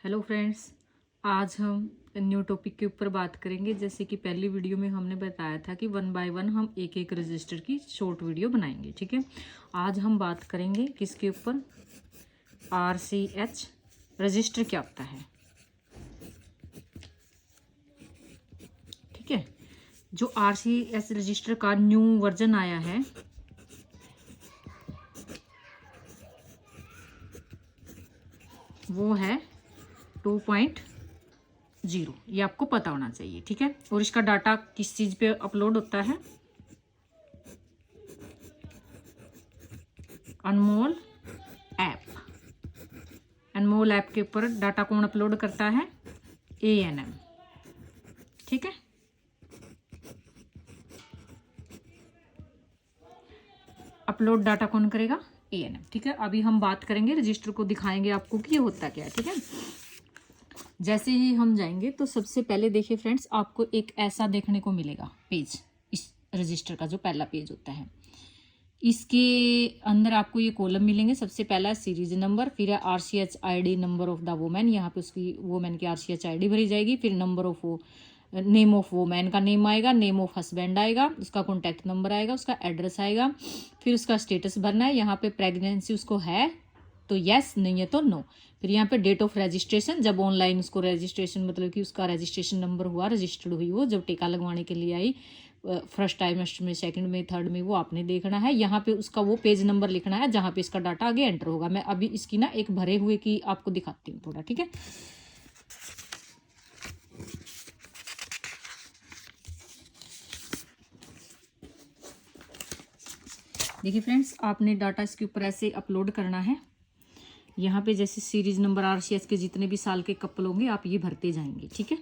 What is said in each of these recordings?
Hello friends, आज हम new topic के ऊपर बात करेंगे। जैसे कि पहली वीडियो में हमने बताया था कि 1 बाय 1 हम एक एक रजिस्टर की शॉर्ट वीडियो बनाएंगे। ठीक है, आज हम बात करेंगे किसके ऊपर, RCH रजिस्टर क्या होता है। ठीक है, जो RCH रजिस्टर का न्यू वर्जन आया है वो है 2.0, ये आपको पता होना चाहिए। ठीक है, और इसका डाटा किस चीज़ पे अपलोड होता है, अनमोल ऐप। अनमोल ऐप के ऊपर डाटा कौन अपलोड करता है, ANM। ठीक है, अपलोड डाटा कौन करेगा, ANM। ठीक है, अभी हम बात करेंगे रजिस्टर को, दिखाएंगे आपको कि ये होता क्या है। ठीक है, जैसे ही हम जाएंगे तो सबसे पहले देखिए फ्रेंड्स, आपको एक ऐसा देखने को मिलेगा पेज, इस रजिस्टर का जो पहला पेज होता है, इसके अंदर आपको ये कॉलम मिलेंगे। सबसे पहला सीरीज नंबर, फिर है RCH ID, number of the women, यहाँ पे उसकी वोमेन की RCH ID भरी जाएगी। फिर नंबर ऑफ वो नेम ऑफ वोमेन का नेम आएगा, नेम ऑफ हस्बैंड आएगा, उसका कॉन्टैक्ट नंबर आएगा, उसका एड्रेस आएगा। फिर उसका स्टेटस भरना है, यहाँ पे प्रेगनेंसी उसको है तो यस, नहीं है तो नो। फिर यहाँ पे डेट ऑफ रजिस्ट्रेशन, जब ऑनलाइन उसको रजिस्ट्रेशन, मतलब कि उसका रजिस्ट्रेशन नंबर हुआ, रजिस्टर्ड हुई वो, जब टीका लगवाने के लिए आई फर्स्ट ट्राइमेस्टर में, सेकंड में, थर्ड में, वो आपने देखना है। यहाँ पे उसका वो पेज नंबर लिखना है जहाँ पे इसका डाटा आगे एंटर होगा। मैं अभी इसकी ना एक भरे हुए की आपको दिखाती हूँ थोड़ा। ठीक है, देखिए फ्रेंड्स, आपने डाटा इसके ऊपर ऐसे अपलोड करना है। यहाँ पे जैसे सीरीज नंबर RCH के जितने भी साल के कपल होंगे आप ये भरते जाएंगे। ठीक है,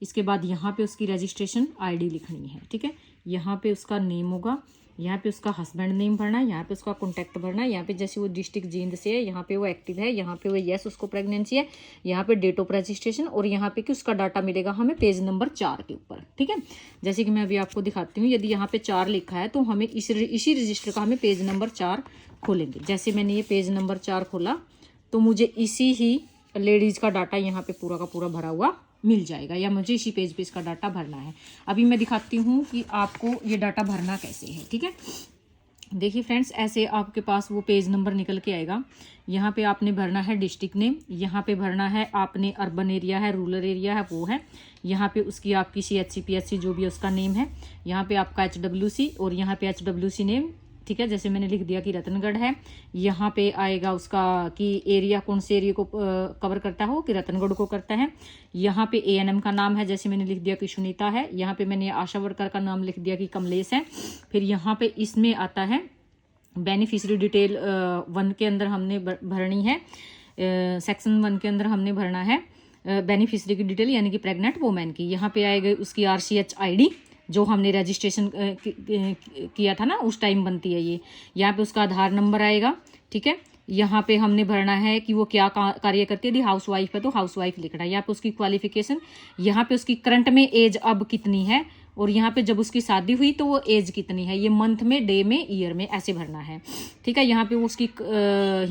इसके बाद यहाँ पे उसकी रजिस्ट्रेशन ID लिखनी है। ठीक है, यहाँ पे उसका नेम होगा, यहाँ पे उसका हस्बैंड नेम भरना है, यहाँ पे उसका कॉन्टैक्ट भरना है, यहाँ पे जैसे वो डिस्ट्रिक्ट जींद से है, यहाँ पे वो एक्टिव है, यहाँ पे वो यस उसको प्रेगनेंसी है, यहाँ पे डेट ऑफ रजिस्ट्रेशन, और यहाँ पे कि उसका डाटा मिलेगा हमें पेज नंबर 4 के ऊपर। ठीक है, जैसे कि मैं अभी आपको दिखाती हूँ, यदि यहाँ पे 4 लिखा है तो हमें इसी रजिस्टर का हमें पेज नंबर 4 खोलेंगे। जैसे मैंने ये पेज नंबर 4 खोला तो मुझे इसी ही लेडीज़ का डाटा यहाँ पे पूरा का पूरा भरा हुआ मिल जाएगा, या मुझे इसी पेज पे इसका डाटा भरना है। अभी मैं दिखाती हूँ कि आपको ये डाटा भरना कैसे है। ठीक है, देखिए फ्रेंड्स, ऐसे आपके पास वो पेज नंबर निकल के आएगा। यहाँ पे आपने भरना है डिस्ट्रिक्ट नेम, यहाँ पे भरना है आपने अर्बन एरिया है, रूरल एरिया है वो है, यहाँ पे उसकी आपकी CHC PHC जो भी है उसका नेम है, यहाँ पे आपका HWC, और यहाँ पे HWC नेम। ठीक है, जैसे मैंने लिख दिया कि रतनगढ़ है, यहाँ पे आएगा उसका कि एरिया कौन से एरिया को कवर करता हो, कि रतनगढ़ को करता है। यहाँ पे ANM का नाम है, जैसे मैंने लिख दिया कि सुनीता है। यहाँ पे मैंने आशा वर्कर का नाम लिख दिया कि कमलेश है। फिर यहाँ पे इसमें आता है बेनिफिशियरी डिटेल 1 के अंदर हमने भरनी है, सेक्शन 1 के अंदर हमने भरना है बेनिफिशियरी की डिटेल, यानी कि प्रेग्नेंट वोमेन की। यहाँ पे आएगा उसकी RCH ID जो हमने रजिस्ट्रेशन किया था ना, उस टाइम बनती है ये। यहाँ पे उसका आधार नंबर आएगा। ठीक है, यहाँ पे हमने भरना है कि वो क्या कार्य करती है, यदि हाउस वाइफ है तो हाउस वाइफ लिखना है। यहाँ पे उसकी क्वालिफिकेशन, यहाँ पे उसकी करंट में एज अब कितनी है, और यहाँ पे जब उसकी शादी हुई तो वो एज कितनी है, ये मंथ में, डे में, ईयर में, ऐसे भरना है। ठीक है, यहाँ पे उसकी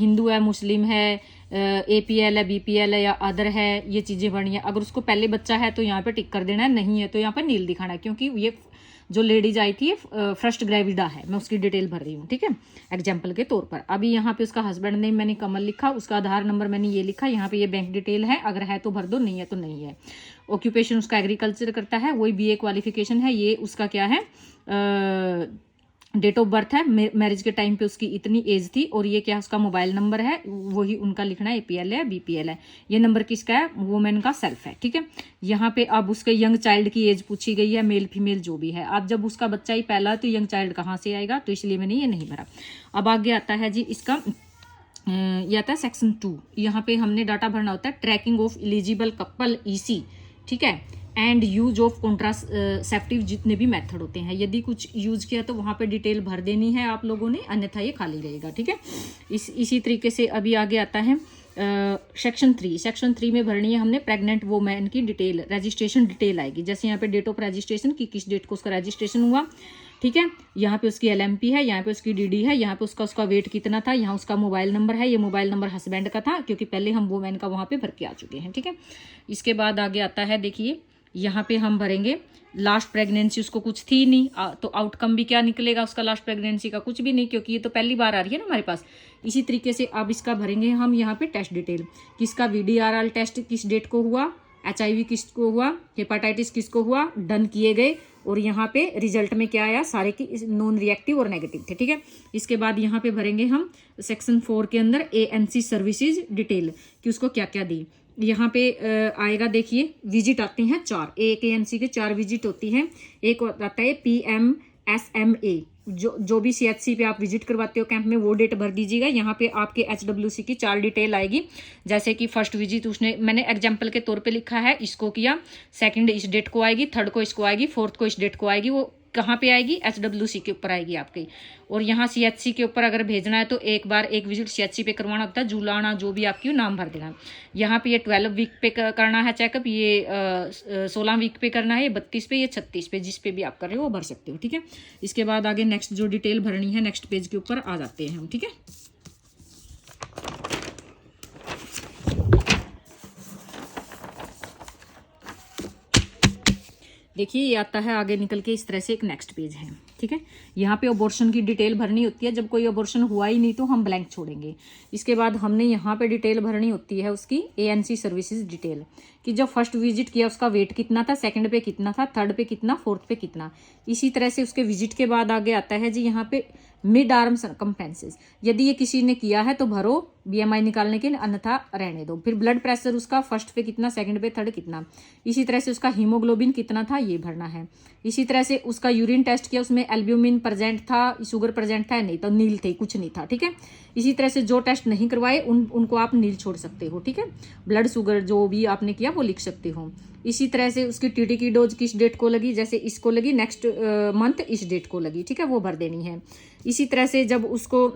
हिंदू है, मुस्लिम है, APL है, BPL है या अदर है, ये चीज़ें भरनी है। अगर उसको पहले बच्चा है तो यहाँ पे टिक कर देना है, नहीं है तो यहाँ पे नील दिखाना है, क्योंकि ये जो लेडीज आई थी फर्स्ट ग्रेविडा है, मैं उसकी डिटेल भर रही हूँ। ठीक है, एग्जाम्पल के तौर पर। अभी यहाँ पे उसका हस्बैंड नेम मैंने कमल लिखा, उसका आधार नंबर मैंने ये लिखा, यहाँ पे ये बैंक डिटेल है, अगर है तो भर दो, नहीं है तो नहीं है। ऑक्यूपेशन उसका एग्रीकल्चर करता है, वही BA क्वालिफिकेशन है। ये उसका क्या है, डेट ऑफ बर्थ है, मैरिज के टाइम पे उसकी इतनी एज थी, और ये क्या उसका मोबाइल नंबर है, वही उनका लिखना है, APL है, BPL है। ये नंबर किसका है, वुमेन का सेल्फ है। ठीक है, यहाँ पे अब उसके यंग चाइल्ड की एज पूछी गई है, मेल फीमेल जो भी है। अब जब उसका बच्चा ही पहला है तो यंग चाइल्ड कहाँ से आएगा, तो इसलिए मैंने ये नहीं भरा। अब आगे आता है जी इसका, ये आता है सेक्शन 2। यहाँ पे हमने डाटा भरना होता है tracking of eligible couple EC। ठीक है, एंड यूज ऑफ कॉन्ट्रासेप्टिव, जितने भी मेथड होते हैं, यदि कुछ यूज किया तो वहाँ पे डिटेल भर देनी है आप लोगों ने, अन्यथा ये खाली रहेगा। ठीक है, इसी तरीके से अभी आगे आता है सेक्शन 3 में भरनी है हमने प्रेग्नेंट वोमेन की डिटेल, रजिस्ट्रेशन डिटेल आएगी। जैसे यहाँ पे डेट ऑफ रजिस्ट्रेशन की, किस डेट को उसका रजिस्ट्रेशन हुआ, ठीक है। यहाँ पे उसकी LMP है, यहाँ पे उसकी DD है, यहाँ पे उसका वेट कितना था, यहाँ उसका मोबाइल नंबर है। ये मोबाइल नंबर हस्बैंड का था क्योंकि पहले हम वोमेन का वहाँ पे भर के आ चुके हैं, ठीक है। इसके बाद आगे आता है, देखिए यहाँ पे हम भरेंगे लास्ट प्रेगनेंसी, उसको कुछ थी नहीं, तो आउटकम भी क्या निकलेगा उसका लास्ट प्रेगनेंसी का, कुछ भी नहीं, क्योंकि ये तो पहली बार आ रही है ना हमारे पास। इसी तरीके से अब इसका भरेंगे हम यहाँ पे टेस्ट डिटेल, किसका VDRL टेस्ट किस डेट को हुआ, HIV किसको हुआ, हेपाटाइटिस किसको हुआ, डन किए गए, और यहाँ पे रिजल्ट में क्या आया, सारे की नॉन रिएक्टिव और नेगेटिव थे, ठीक है। इसके बाद यहाँ पे भरेंगे हम सेक्शन 4 के अंदर ANC सर्विसेज डिटेल कि उसको क्या क्या दी। यहाँ पे आएगा, देखिए विजिट आते हैं 4, एक ANC के 4 विजिट होती हैं। एक आता है PMSMA, जो भी CHC पे आप विजिट करवाते हो कैंप में, वो डेट भर दीजिएगा। यहाँ पे आपके HWC की 4 डिटेल आएगी, जैसे कि फर्स्ट विजिट उसने, मैंने एग्जाम्पल के तौर पे लिखा है, इसको किया, सेकंड इस डेट को आएगी, थर्ड को इसको आएगी, फोर्थ को इस डेट को आएगी। वो कहाँ पे आएगी, HWC के ऊपर आएगी आपकी। और यहाँ CHC के ऊपर अगर भेजना है तो एक बार एक विजिट CHC पे करवाना होता है, जुलाना जो भी आपकी नाम भर देना। यहाँ पे ये 12 वीक पे करना है चेकअप, ये 16 वीक पे करना है, ये 32 पे, ये 36 पे, जिस पे भी आप कर रहे हो वो भर सकते हो, ठीक है। इसके बाद आगे नेक्स्ट जो डिटेल भरनी है, नेक्स्ट पेज के ऊपर आ जाते हैं हम, ठीक है। देखिए ये आता है आगे निकल के इस तरह से एक नेक्स्ट पेज है, ठीक है। यहाँ पे अबॉर्शन की डिटेल भरनी होती है, जब कोई अबॉर्शन हुआ ही नहीं तो हम ब्लैंक छोड़ेंगे। इसके बाद हमने यहाँ पे डिटेल भरनी होती है उसकी ANC सर्विसेज डिटेल, कि जब फर्स्ट विजिट किया उसका वेट कितना था, सेकंड पे कितना था, थर्ड पे कितना, फोर्थ पे कितना। इसी तरह से उसके विजिट के बाद आगे आता है जी यहाँ पे मिड आर्म सरकमफेरेंसेस, यदि ये किसी ने किया है तो भरो BMI निकालने के लिए, अन्यथा रहने दो। फिर ब्लड प्रेशर उसका फर्स्ट पे कितना, सेकंड पे, थर्ड कितना। इसी तरह से उसका हीमोग्लोबिन कितना था, ये भरना है। इसी तरह से उसका यूरिन टेस्ट किया, उसमें एल्ब्यूमिन प्रेजेंट था, शुगर प्रेजेंट था, नहीं तो नील थे, कुछ नहीं था, ठीक है। इसी तरह से जो टेस्ट नहीं करवाए उनको आप नील छोड़ सकते हो, ठीक है। ब्लड शुगर जो भी आपने किया वो लिख सकते हो। इसी तरह से उसकी TT की डोज किस डेट को लगी, जैसे इसको लगी नेक्स्ट मंथ इस डेट को लगी, ठीक है, वो भर देनी है। इसी तरह से जब उसको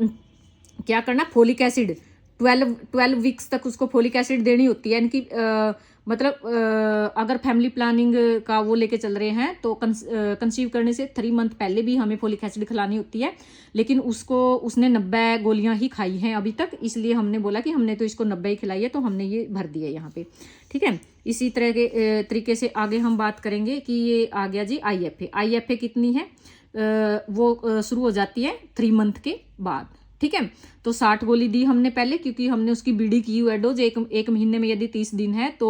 क्या करना, फोलिक एसिड 12 वीक्स तक उसको फोलिक एसिड देनी होती है, यानी कि मतलब अगर फैमिली प्लानिंग का वो लेके चल रहे हैं तो कंसीव करने से 3 मंथ पहले भी हमें फोलिक एसिड खिलानी होती है, लेकिन उसने 90 गोलियां ही खाई हैं अभी तक, इसलिए हमने बोला कि हमने तो इसको 90 ही खिलाई है, तो हमने ये भर दिया यहाँ पे, ठीक है। इसी तरह के तरीके से आगे हम बात करेंगे कि ये आ गया जी IFA कितनी है, वो शुरू हो जाती है 3 मंथ के बाद, ठीक है। तो 60 गोली दी हमने पहले, क्योंकि हमने उसकी BD की हुई है डोज, एक महीने में यदि 30 दिन है तो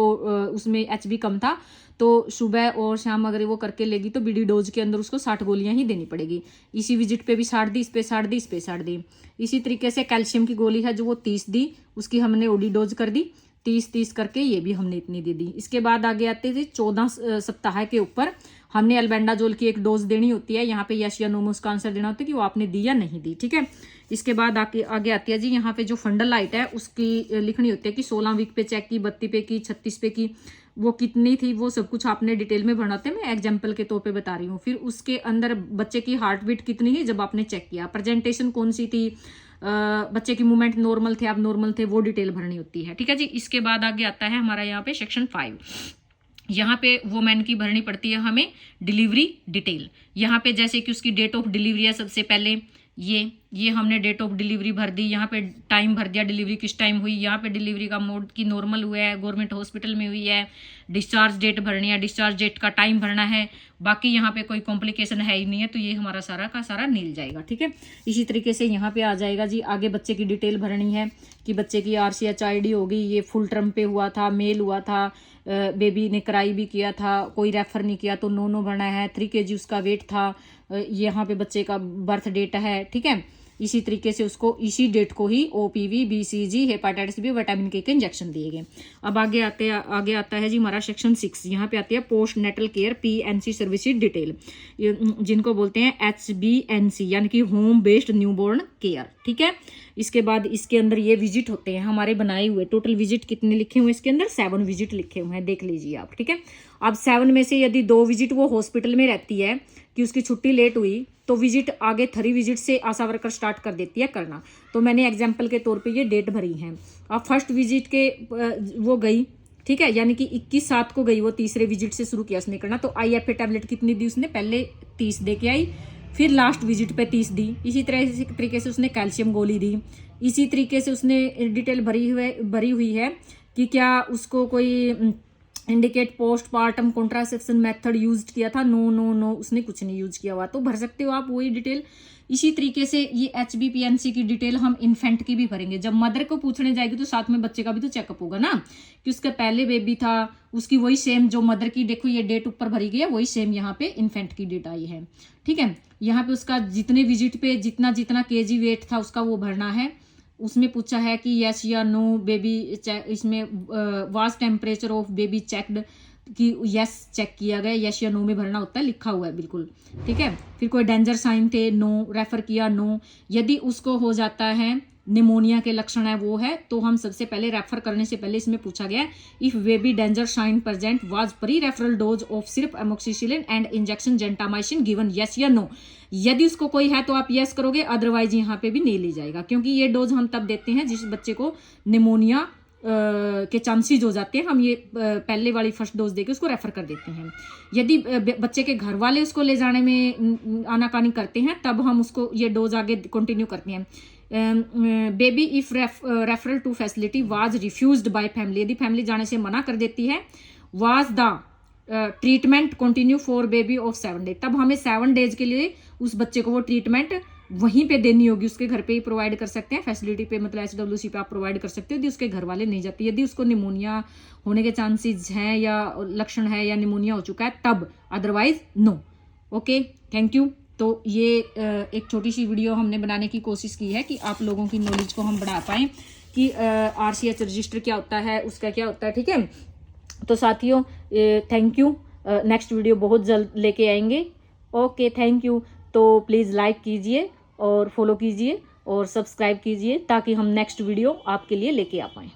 उसमें HB कम था, तो सुबह और शाम अगर वो करके लेगी तो BD डोज के अंदर उसको 60 गोलियां ही देनी पड़ेगी। इसी विजिट पे भी 60 दी, इस पे 60 दी, इस पे 60 दी। इसी तरीके से कैल्शियम की गोली है जो वो 30 दी, उसकी हमने OD डोज कर दी 30 करके, ये भी हमने इतनी दे दी। इसके बाद आगे आते थे 14 सप्ताह के ऊपर हमने अल्बेंडाजोल की एक डोज देनी होती है, यहाँ पे यस या नो में उसका आंसर देना होता है कि वो आपने दी या नहीं दी, ठीक है। इसके बाद आगे आती है जी यहाँ पे जो फंडल हाइट है उसकी लिखनी होती है कि 16 वीक पे चेक की, 32 पे की, 36 पे की, वो कितनी थी, वो सब कुछ आपने डिटेल में भरना होता है, मैं एग्जाम्पल के तौर पे बता रही हूँ। फिर उसके अंदर बच्चे की हार्ट बीट कितनी है जब आपने चेक किया, प्रेजेंटेशन कौन सी थी, बच्चे की मूवमेंट नॉर्मल थे, अब नॉर्मल थे, वो डिटेल भरनी होती है, ठीक है जी। इसके बाद आगे आता है हमारा यहाँ पे सेक्शन 5, यहाँ पे वोमेन की भरनी पड़ती है हमें डिलीवरी डिटेल। यहाँ पे जैसे कि उसकी डेट ऑफ डिलीवरी है, सबसे पहले ये हमने डेट ऑफ डिलीवरी भर दी, यहाँ पे टाइम भर दिया, डिलीवरी किस टाइम हुई, यहाँ पे डिलीवरी का मोड की नॉर्मल हुआ है, गवर्नमेंट हॉस्पिटल में हुई है, डिस्चार्ज डेट भरनी है, डिस्चार्ज डेट का टाइम भरना है, बाकी यहाँ पे कोई कॉम्प्लिकेशन है ही नहीं है, तो ये हमारा सारा का सारा नील जाएगा, ठीक है। इसी तरीके से यहाँ पे आ जाएगा जी आगे बच्चे की डिटेल भरनी है कि बच्चे की RCHID होगी, ये फुल टर्म पे हुआ था, मेल हुआ था, बेबी ने कराई भी किया था, कोई रेफर नहीं किया तो नो भरना है, 3 kg उसका वेट था, यहाँ पे बच्चे का बर्थ डेट है, ठीक है। इसी तरीके से उसको इसी डेट को ही OPV, BCG, hepatitis B, vitamin K के इंजेक्शन दिए गए। अब आगे आता है जी हमारा सेक्शन 6, यहाँ पे आती है postnatal care PNC services detail, जिनको बोलते हैं HBNC यानी कि होम बेस्ड न्यूबॉर्न केयर, ठीक है। इसके बाद इसके अंदर ये विजिट होते हैं हमारे बनाए हुए, टोटल विजिट कितने लिखे हुए इसके अंदर, 7 विजिट लिखे हुए हैं, देख लीजिए आप, ठीक है। अब 7 में से यदि 2 विजिट वो हॉस्पिटल में रहती है कि उसकी छुट्टी लेट हुई तो विजिट आगे 3 विजिट से आशा वर्कर स्टार्ट कर देती है करना। तो मैंने एग्जाम्पल के तौर पे ये डेट भरी है। अब फर्स्ट विजिट के वो गई, ठीक है, यानी कि 21/7 को गई, वो तीसरे विजिट से शुरू किया उसने करना। तो IFA टैबलेट कितनी दी उसने, पहले 30 दे के आई, फिर लास्ट विजिट पे 30 दी। इसी तरीके से उसने कैल्शियम गोली दी। इसी तरीके से उसने डिटेल भरी हुई है कि क्या उसको कोई indicate postpartum contraception method use किया था। नो, उसने कुछ नहीं यूज किया हुआ। तो भर सकते हो आप वही डिटेल। इसी तरीके से ये HBPNC की डिटेल हम इन्फेंट की भी भरेंगे। जब मदर को पूछने जाएगी तो साथ में बच्चे का भी तो चेकअप होगा ना, कि उसका पहले बेबी था, उसकी वही सेम जो मदर की, देखो ये डेट ऊपर भरी गई है, वही सेम यहाँ पे इन्फेंट की डेट आई है, ठीक है। यहाँ पे उसका जितने विजिट पे जितना kg वेट था उसका वो भरना है। उसमें पूछा है कि यस या नो बेबी, इसमें was temperature of baby checked, कि यस चेक किया गया, यस या नो में भरना होता है, लिखा हुआ है बिल्कुल, ठीक है। फिर कोई डेंजर साइन थे, नो, रेफर किया, नो। यदि उसको हो जाता है निमोनिया के लक्षण है वो है, तो हम सबसे पहले रेफर करने से पहले इसमें पूछा गया if baby danger sign present was pre referral dose of सिर्फ amoxicillin and injection gentamicin given, yes या नो। यदि उसको कोई है तो आप यस करोगे, अदरवाइज यहाँ पे भी नहीं ले जाएगा, क्योंकि ये डोज हम तब देते हैं जिस बच्चे को निमोनिया के चांसेस हो जाते हैं। हम ये पहले वाली फर्स्ट डोज देके उसको रेफर कर देते हैं। यदि बच्चे के घर वाले उसको ले जाने में आनाकानी करते हैं तब हम उसको ये डोज आगे कंटिन्यू करते हैं। Baby if referral to facility was refused by family, यदि फैमिली जाने से मना कर देती है, was the treatment continue for baby of 7 days, तब हमें 7 डेज के लिए उस बच्चे को वो ट्रीटमेंट वहीं पे देनी होगी, उसके घर पे ही प्रोवाइड कर सकते हैं, फैसिलिटी पे मतलब SWC पे आप प्रोवाइड कर सकते हो यदि उसके घर वाले नहीं जाते। यदि उसको निमोनिया होने के चांसेस हैं या लक्षण है या निमोनिया हो चुका है तब, otherwise no. Okay, thank you. तो ये एक छोटी सी वीडियो हमने बनाने की कोशिश की है कि आप लोगों की नॉलेज को हम बढ़ा पाएँ कि RCH रजिस्टर क्या होता है, उसका क्या होता है, ठीक है। तो साथियों थैंक यू, नेक्स्ट वीडियो बहुत जल्द लेके आएंगे। Okay, thank you. तो प्लीज़ लाइक कीजिए और फॉलो कीजिए और सब्सक्राइब कीजिए ताकि हम नेक्स्ट वीडियो आपके लिए लेके आ पाएँ।